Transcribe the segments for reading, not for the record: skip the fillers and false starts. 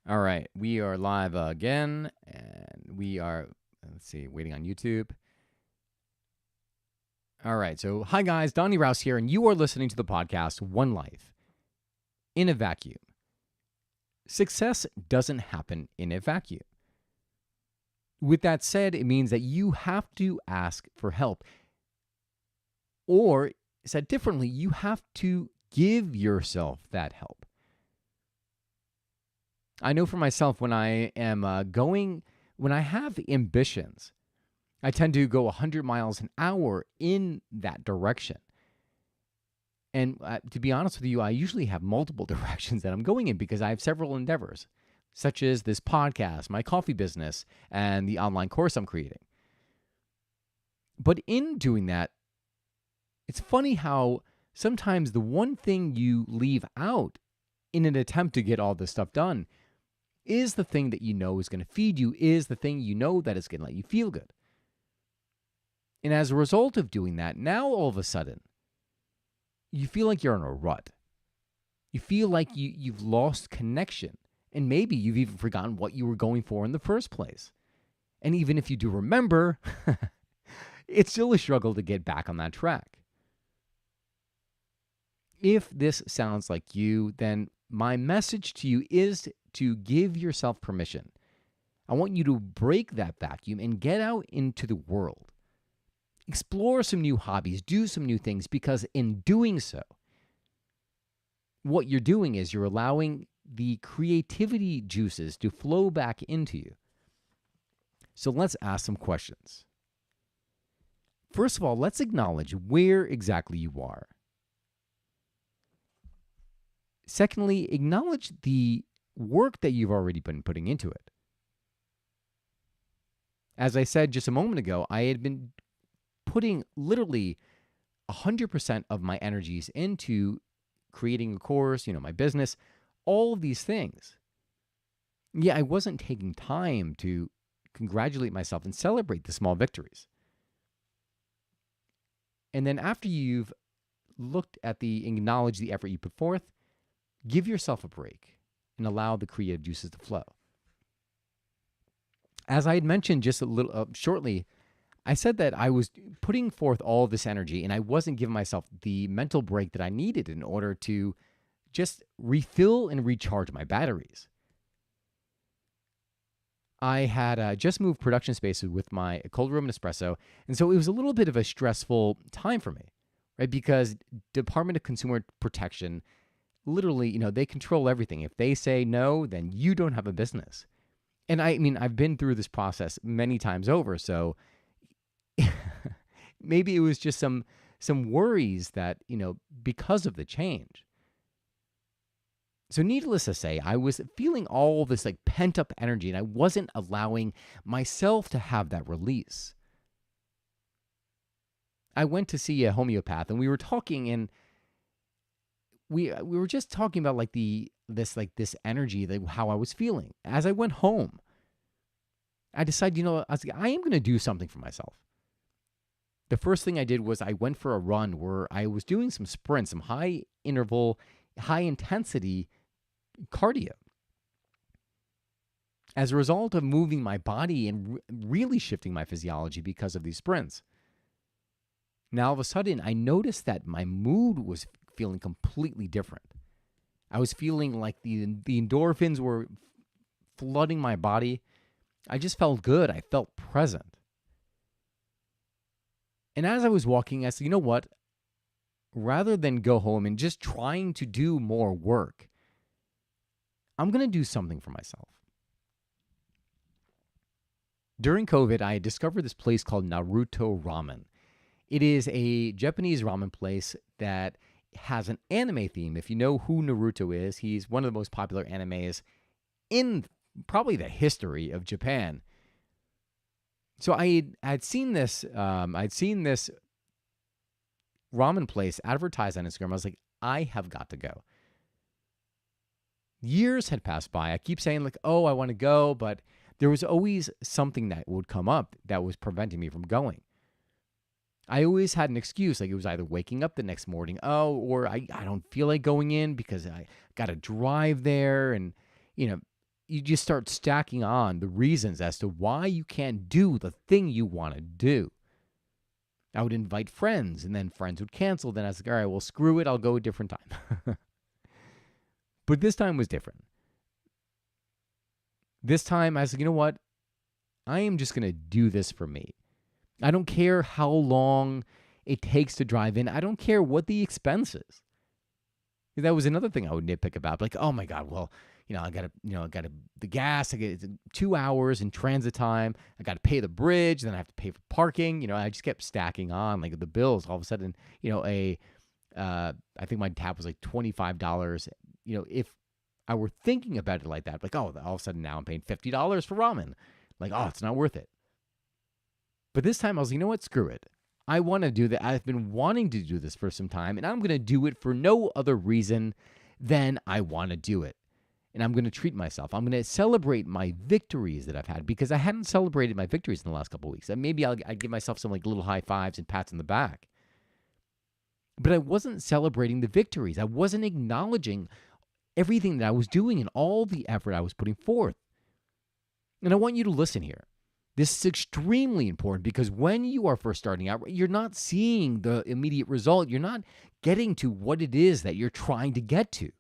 All right, we are live again, and we are, let's see, waiting on YouTube. All right, so hi guys, Donnie Rouse here, and you are listening to the podcast One Life in a Vacuum. Success doesn't happen in a vacuum. With that said, it means that you have to ask for help. Or, said differently, you have to give yourself that help. I know for myself when I am when I have ambitions, I tend to go 100 miles an hour in that direction. And to be honest with you, I usually have multiple directions that I'm going in because I have several endeavors, such as this podcast, my coffee business, and the online course I'm creating. But in doing that, it's funny how sometimes the one thing you leave out in an attempt to get all this stuff done is the thing that you know is going to feed you, is the thing you know that is going to let you feel good. And as a result of doing that, now all of a sudden, you feel like you're in a rut. You feel like you've lost connection. And maybe you've even forgotten what you were going for in the first place. And even if you do remember, it's still a struggle to get back on that track. If this sounds like you, then my message to you is to give yourself permission. I want you to break that vacuum and get out into the world. Explore some new hobbies, do some new things, because in doing so, what you're doing is you're allowing the creativity juices to flow back into you. So let's ask some questions. First of all, let's acknowledge where exactly you are. Secondly, acknowledge the work that you've already been putting into it. As I said just a moment ago, I had been putting literally 100% of my energies into creating a course, my business, all of these things. Yeah, I wasn't taking time to congratulate myself and celebrate the small victories. And then after you've looked at acknowledged the effort you put forth, give yourself a break and allow the creative juices to flow. As I had mentioned just a little shortly, I said that I was putting forth all of this energy and I wasn't giving myself the mental break that I needed in order to just refill and recharge my batteries. I had just moved production spaces with my cold room and espresso, and so it was a little bit of a stressful time for me, right? Because Department of Consumer Protection, literally, they control everything. If they say no, then you don't have a business. And I mean, I've been through this process many times over, so maybe it was just some worries that, because of the change. So needless to say, I was feeling all this like pent up energy and I wasn't allowing myself to have that release. I went to see a homeopath and we were talking and we were just talking about like this energy, how I was feeling. As I went home, I decided, I am going to do something for myself. The first thing I did was I went for a run where I was doing some sprints, some high interval, high intensity cardio. As a result of moving my body and really shifting my physiology because of these sprints, now all of a sudden I noticed that my mood was feeling completely different. I was feeling like the endorphins were flooding my body. I just felt good. I felt present. And as I was walking, I said, you know what? Rather than go home and just trying to do more work, I'm going to do something for myself. During COVID, I discovered this place called Naruto Ramen. It is a Japanese ramen place that has an anime theme. If you know who Naruto is, he's one of the most popular animes in probably the history of Japan. So I'd seen this ramen place advertised on Instagram. I was like, I have got to go. Years had passed by. I keep saying like, oh, I want to go, but there was always something that would come up that was preventing me from going. I always had an excuse, like it was either waking up the next morning, or I don't feel like going in because I got to drive there, and you just start stacking on the reasons as to why you can't do the thing you want to do. I would invite friends, and then friends would cancel. Then I was like, all right, well, screw it. I'll go a different time. But this time was different. This time I was like, you know what? I am just going to do this for me. I don't care how long it takes to drive in. I don't care what the expense is. That was another thing I would nitpick about. Like, oh my God, well, I got the gas. I get 2 hours in transit time. I got to pay the bridge. Then I have to pay for parking. I just kept stacking on like the bills. All of a sudden, I think my tab was like $25. If I were thinking about it like that, like, oh, all of a sudden now I'm paying $50 for ramen. Like, oh, it's not worth it. But this time I was like, you know what? Screw it. I want to do that. I've been wanting to do this for some time, and I'm going to do it for no other reason than I want to do it. And I'm going to treat myself. I'm going to celebrate my victories that I've had, because I hadn't celebrated my victories in the last couple of weeks. And maybe I'd give myself some like little high fives and pats on the back. But I wasn't celebrating the victories. I wasn't acknowledging everything that I was doing and all the effort I was putting forth. And I want you to listen here. This is extremely important, because when you are first starting out, you're not seeing the immediate result. You're not getting to what it is that you're trying to get to,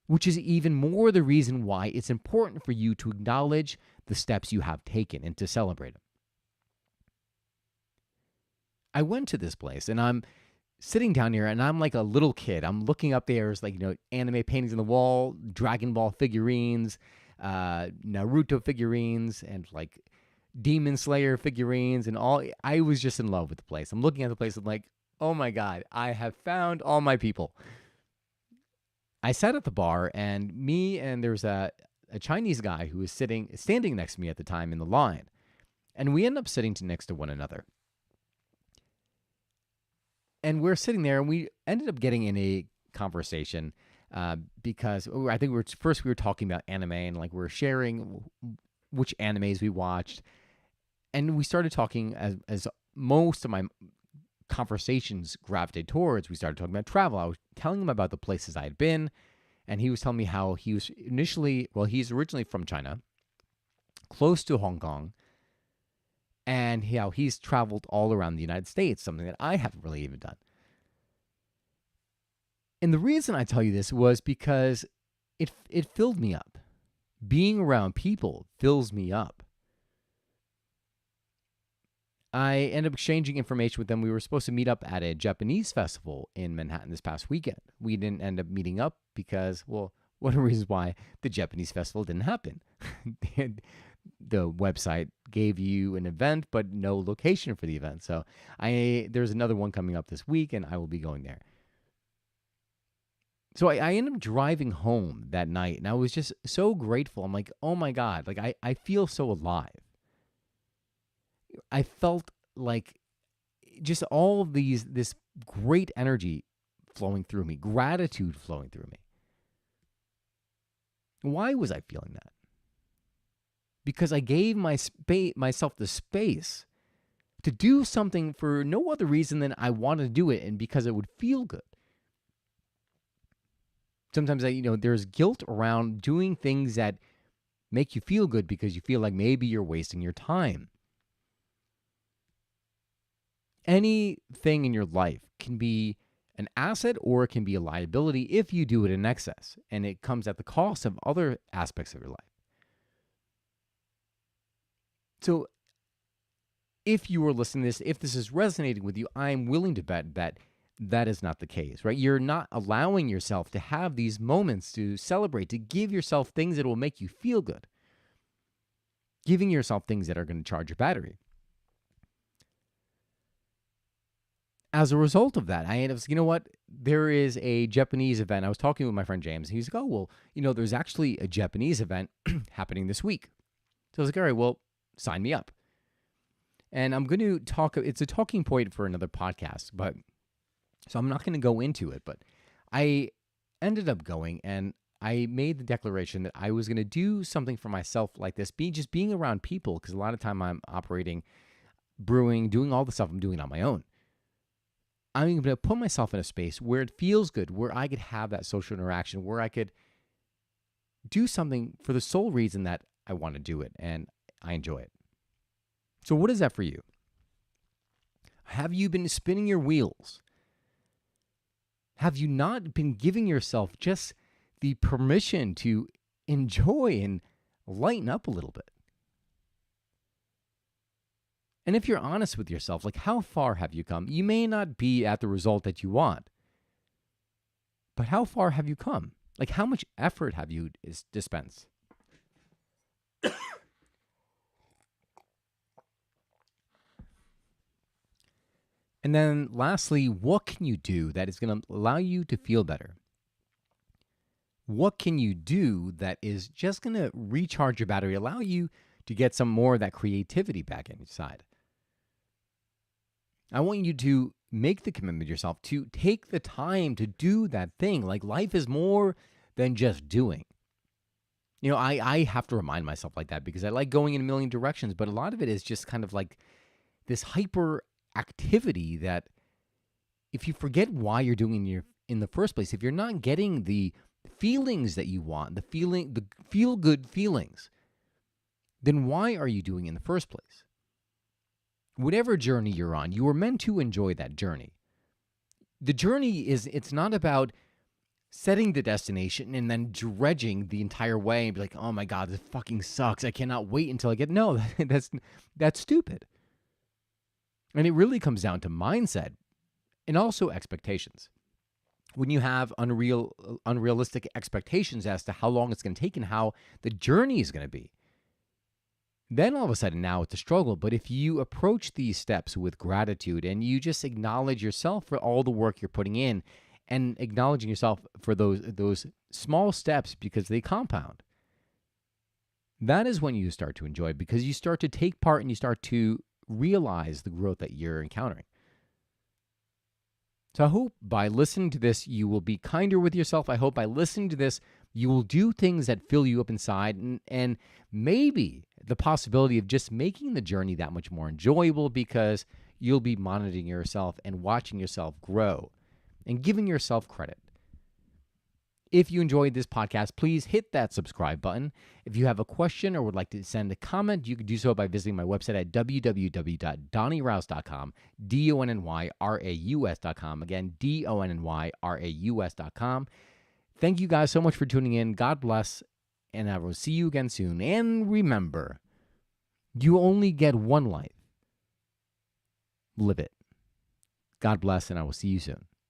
which is even more the reason why it's important for you to acknowledge the steps you have taken and to celebrate them. I went to this place, and I'm sitting down here, and I'm like a little kid. I'm looking up there as like, anime paintings on the wall, Dragon Ball figurines, Naruto figurines, and like Demon Slayer figurines, and all. I was just in love with the place. I'm looking at the place. I'm like, oh my God, I have found all my people. I sat at the bar, and there's a Chinese guy who was standing next to me at the time in the line, and we ended up sitting next to one another. And we're sitting there, and we ended up getting in a conversation because I think we were talking about anime, and like we were sharing which animes we watched, and we started talking as most of my conversations gravitated towards. We started talking about travel. I was telling him about the places I had been, and he was telling me how he's originally from China, close to Hong Kong, and how he's traveled all around the United States, something that I haven't really even done. And the reason I tell you this was because it filled me up. Being around people fills me up. I ended up exchanging information with them. We were supposed to meet up at a Japanese festival in Manhattan this past weekend. We didn't end up meeting up because, well, one of the reasons why the Japanese festival didn't happen. The website gave you an event, but no location for the event. So there's another one coming up this week, and I will be going there. So I ended up driving home that night, and I was just so grateful. I'm like, oh my God, like I feel so alive. I felt like just all of this great energy flowing through me, gratitude flowing through me. Why was I feeling that? Because I gave myself the space to do something for no other reason than I wanted to do it, and because it would feel good. Sometimes there's guilt around doing things that make you feel good because you feel like maybe you're wasting your time. Anything in your life can be an asset or it can be a liability if you do it in excess, and it comes at the cost of other aspects of your life. So if you are listening to this, if this is resonating with you, I'm willing to bet that is not the case, right? You're not allowing yourself to have these moments to celebrate, to give yourself things that will make you feel good, giving yourself things that are going to charge your battery. As a result of that, I ended up, you know what? There is a Japanese event. I was talking with my friend James. He's like, oh, well, there's actually a Japanese event happening this week. So I was like, all right, well, sign me up. And I'm going to it's a talking point for another podcast, so I'm not going to go into it, but I ended up going, and I made the declaration that I was going to do something for myself like this, just being around people, because a lot of time I'm operating, brewing, doing all the stuff I'm doing on my own. I'm going to put myself in a space where it feels good, where I could have that social interaction, where I could do something for the sole reason that I want to do it and I enjoy it. So, what is that for you? Have you been spinning your wheels? Have you not been giving yourself just the permission to enjoy and lighten up a little bit? And if you're honest with yourself, like, how far have you come? You may not be at the result that you want, but how far have you come? Like, how much effort have you dispensed? And then lastly, what can you do that is going to allow you to feel better? What can you do that is just going to recharge your battery, allow you to get some more of that creativity back inside? I want you to make the commitment to yourself to take the time to do that thing. Like, life is more than just doing. You know, I have to remind myself like that because I like going in a million directions, but a lot of it is just kind of like this hyper activity that if you forget why you're doing in the first place, if you're not getting the feelings that you want, the feel good feelings, then why are you doing it in the first place? Whatever journey you're on, you were meant to enjoy that journey. The journey it's not about setting the destination and then dredging the entire way and be like, oh my God, this fucking sucks. I cannot wait until I get, no, that's stupid. And it really comes down to mindset and also expectations. When you have unrealistic expectations as to how long it's going to take and how the journey is going to be, then all of a sudden now it's a struggle. But if you approach these steps with gratitude and you just acknowledge yourself for all the work you're putting in and acknowledging yourself for those small steps because they compound, that is when you start to enjoy it because you start to take part and you start to realize the growth that you're encountering. So I hope by listening to this, you will be kinder with yourself. I hope by listening to this, you will do things that fill you up inside and maybe the possibility of just making the journey that much more enjoyable because you'll be monitoring yourself and watching yourself grow and giving yourself credit. If you enjoyed this podcast, please hit that subscribe button. If you have a question or would like to send a comment, you can do so by visiting my website at www.donnyraus.com, DONNYRAUS.com. Again, DONNYRAUS.com. Thank you guys so much for tuning in. God bless, and I will see you again soon. And remember, you only get one life. Live it. God bless, and I will see you soon.